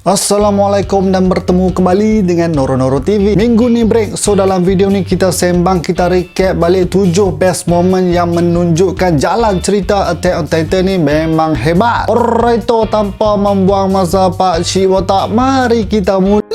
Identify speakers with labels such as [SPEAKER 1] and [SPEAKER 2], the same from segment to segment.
[SPEAKER 1] Assalamualaikum dan bertemu kembali dengan Noro Noro TV. Minggu ni break, so dalam video ni kita sembang, kita recap balik 7 best moment yang menunjukkan jalan cerita Attack on Titan ni memang hebat. Alright, tanpa membuang masa Pak Cik Watak, mari kita mulai.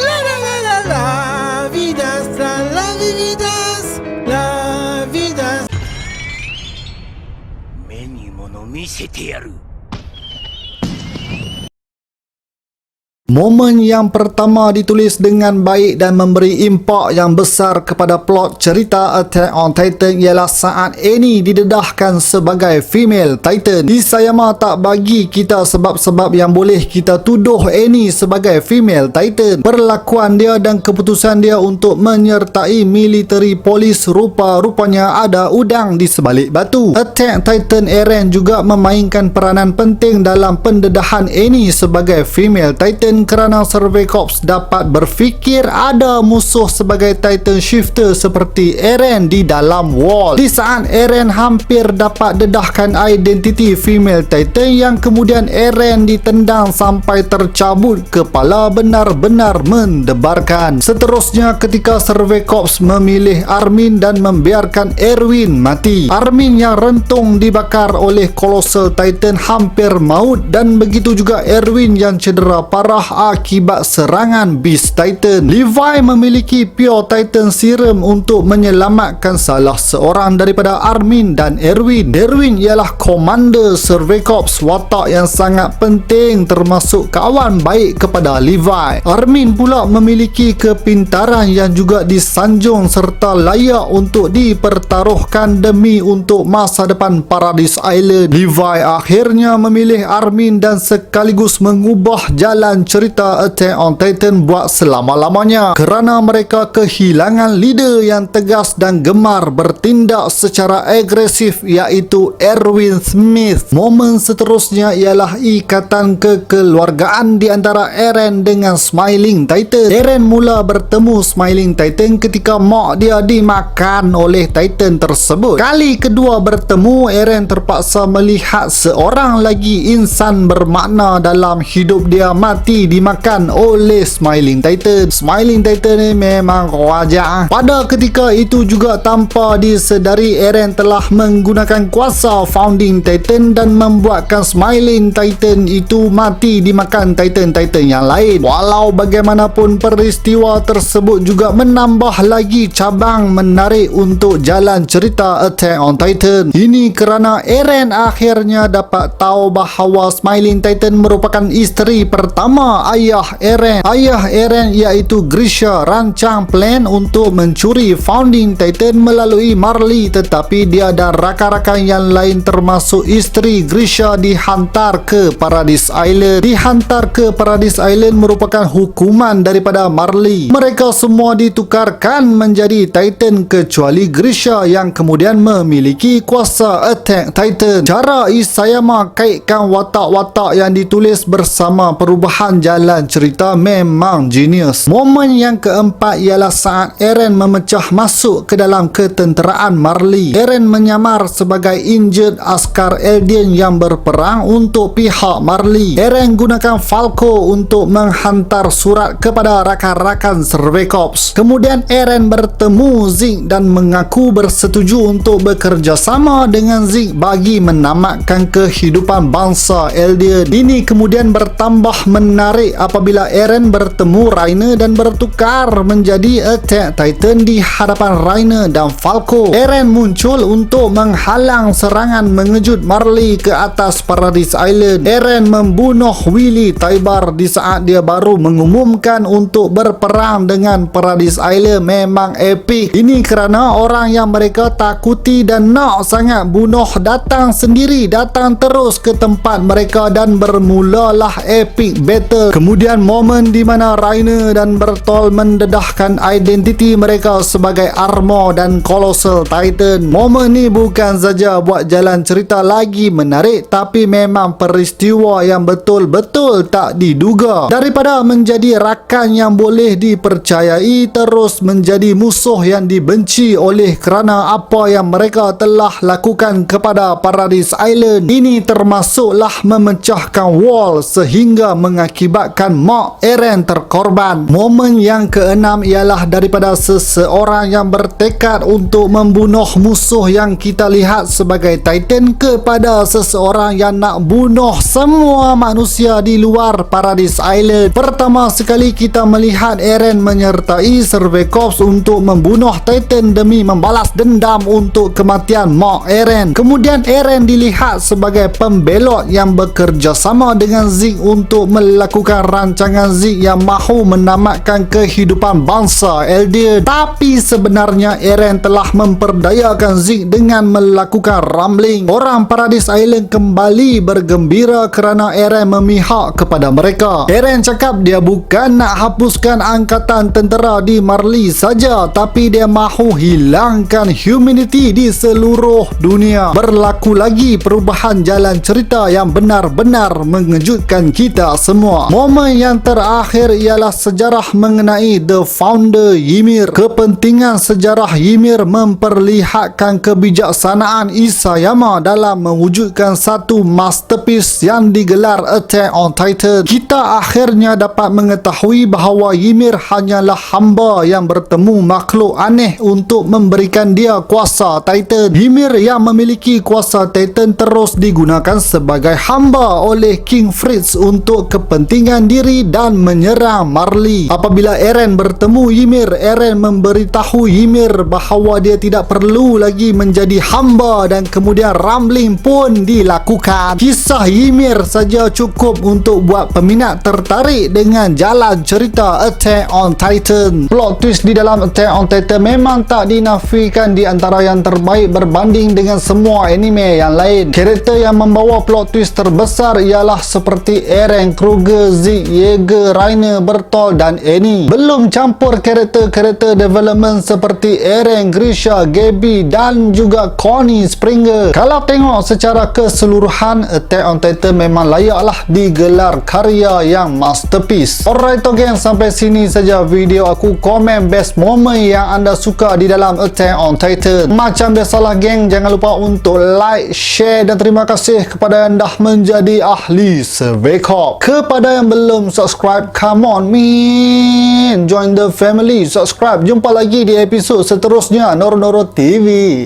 [SPEAKER 1] Momen yang pertama ditulis dengan baik dan memberi impak yang besar kepada plot cerita Attack on Titan ialah saat Annie didedahkan sebagai female Titan. Isayama tak bagi kita sebab-sebab yang boleh kita tuduh Annie sebagai female Titan. Perlakuan dia dan keputusan dia untuk menyertai military police rupa-rupanya ada udang di sebalik batu. Attack Titan Eren juga memainkan peranan penting dalam pendedahan Annie sebagai female Titan kerana Survey Corps dapat berfikir ada musuh sebagai Titan Shifter seperti Eren di dalam wall. Di saat Eren hampir dapat dedahkan identiti female Titan yang kemudian Eren ditendang sampai tercabut kepala benar-benar mendebarkan. Seterusnya ketika Survey Corps memilih Armin dan membiarkan Erwin mati. Armin yang rentung dibakar oleh Colossal Titan hampir maut dan begitu juga Erwin yang cedera parah akibat serangan Beast Titan. Levi memiliki Pure Titan Serum untuk menyelamatkan salah seorang daripada Armin dan Erwin. Erwin ialah Commander Survey Corps, watak yang sangat penting termasuk kawan baik kepada Levi. Armin pula memiliki kepintaran yang juga disanjung serta layak untuk dipertaruhkan demi untuk masa depan Paradise Island. Levi akhirnya memilih Armin dan sekaligus mengubah jalan cerita Attack on Titan buat selama-lamanya kerana mereka kehilangan leader yang tegas dan gemar bertindak secara agresif iaitu Erwin Smith. Momen seterusnya ialah ikatan kekeluargaan di antara Eren dengan Smiling Titan. Eren mula bertemu Smiling Titan ketika mak dia dimakan oleh Titan tersebut. Kali kedua bertemu, Eren terpaksa melihat seorang lagi insan bermakna dalam hidup dia mati dimakan oleh Smiling Titan. Smiling Titan ni memang wajah. Pada ketika itu juga tanpa disedari, Eren telah menggunakan kuasa Founding Titan dan membuatkan Smiling Titan itu mati dimakan Titan-Titan yang lain. Walau bagaimanapun, peristiwa tersebut juga menambah lagi cabang menarik untuk jalan cerita Attack on Titan. Ini kerana Eren akhirnya dapat tahu bahawa Smiling Titan merupakan isteri pertama ayah Eren. Ayah Eren iaitu Grisha rancang plan untuk mencuri Founding Titan melalui Marley, tetapi dia dan rakan-rakan yang lain termasuk isteri Grisha dihantar ke Paradise Island. Dihantar ke Paradise Island merupakan hukuman daripada Marley. Mereka semua ditukarkan menjadi Titan kecuali Grisha yang kemudian memiliki kuasa Attack Titan. Cara Isayama kaitkan watak-watak yang ditulis bersama perubahan jalan cerita memang genius. Momen yang keempat ialah saat Eren memecah masuk ke dalam ketenteraan Marley. Eren menyamar sebagai injured askar Eldian yang berperang untuk pihak Marley. Eren gunakan Falco untuk menghantar surat kepada rakan-rakan Survey Corps. Kemudian Eren bertemu Zeke dan mengaku bersetuju untuk bekerjasama dengan Zeke bagi menamatkan kehidupan bangsa Eldian. Ini kemudian bertambah menarik apabila Eren bertemu Reiner dan bertukar menjadi Attack Titan di hadapan Reiner dan Falco. Eren muncul untuk menghalang serangan mengejut Marley ke atas Paradise Island. Eren membunuh Willy Taibar di saat dia baru mengumumkan untuk berperang dengan Paradise Island. Memang epic. Ini kerana orang yang mereka takuti dan nak sangat bunuh datang sendiri, datang terus ke tempat mereka dan bermulalah epic battle. Kemudian momen di mana Reiner dan Bertolt mendedahkan identiti mereka sebagai Armor dan Colossal Titan. Momen ni bukan saja buat jalan cerita lagi menarik, tapi memang peristiwa yang betul-betul tak diduga. Daripada menjadi rakan yang boleh dipercayai terus menjadi musuh yang dibenci oleh kerana apa yang mereka telah lakukan kepada Paradise Island. Ini termasuklah memecahkan wall sehingga mengakibatkan mengakibatkan Mak Eren terkorban. Momen yang keenam ialah daripada seseorang yang bertekad untuk membunuh musuh yang kita lihat sebagai Titan kepada seseorang yang nak bunuh semua manusia di luar Paradise Island. Pertama sekali kita melihat Eren menyertai Survey Corps untuk membunuh Titan demi membalas dendam untuk kematian Mak Eren. Kemudian Eren dilihat sebagai pembelot yang bekerjasama dengan Zeke untuk melakukan rancangan Zeke yang mahu menamatkan kehidupan bangsa Eldir. Tapi sebenarnya Eren telah memperdayakan Zeke dengan melakukan rumbling. Orang Paradise Island kembali bergembira kerana Eren memihak kepada mereka. Eren cakap dia bukan nak hapuskan angkatan tentera di Marley saja, tapi dia mahu hilangkan humanity di seluruh dunia. Berlaku lagi perubahan jalan cerita yang benar-benar mengejutkan kita semua. Momen yang terakhir ialah sejarah mengenai The Founder Ymir. Kepentingan sejarah Ymir memperlihatkan kebijaksanaan Isayama dalam mewujudkan satu masterpiece yang digelar Attack on Titan. Kita akhirnya dapat mengetahui bahawa Ymir hanyalah hamba yang bertemu makhluk aneh untuk memberikan dia kuasa Titan. Ymir yang memiliki kuasa Titan terus digunakan sebagai hamba oleh King Fritz untuk kepentingan diri dan menyerang Marley. Apabila Eren bertemu Ymir, Eren memberitahu Ymir bahawa dia tidak perlu lagi menjadi hamba dan kemudian rumbling pun dilakukan. Kisah Ymir saja cukup untuk buat peminat tertarik dengan jalan cerita Attack on Titan. Plot twist di dalam Attack on Titan memang tak dinafikan di antara yang terbaik berbanding dengan semua anime yang lain. Karakter yang membawa plot twist terbesar ialah seperti Eren, Kruger, Zeke, Yeager, Rainer, Bertolt dan Annie. Belum campur karakter-karakter development seperti Eren, Grisha, Gaby dan juga Connie Springer. Kalau tengok secara keseluruhan, Attack on Titan memang layaklah digelar karya yang masterpiece. Alright geng, sampai sini saja video aku. Komen best moment yang anda suka di dalam Attack on Titan. Macam biasalah geng, jangan lupa untuk like, share dan terima kasih kepada yang dah menjadi ahli Survey Corps. Kepada yang belum subscribe, come on man, join the family, subscribe. Jumpa lagi di episod seterusnya Noro Noro TV.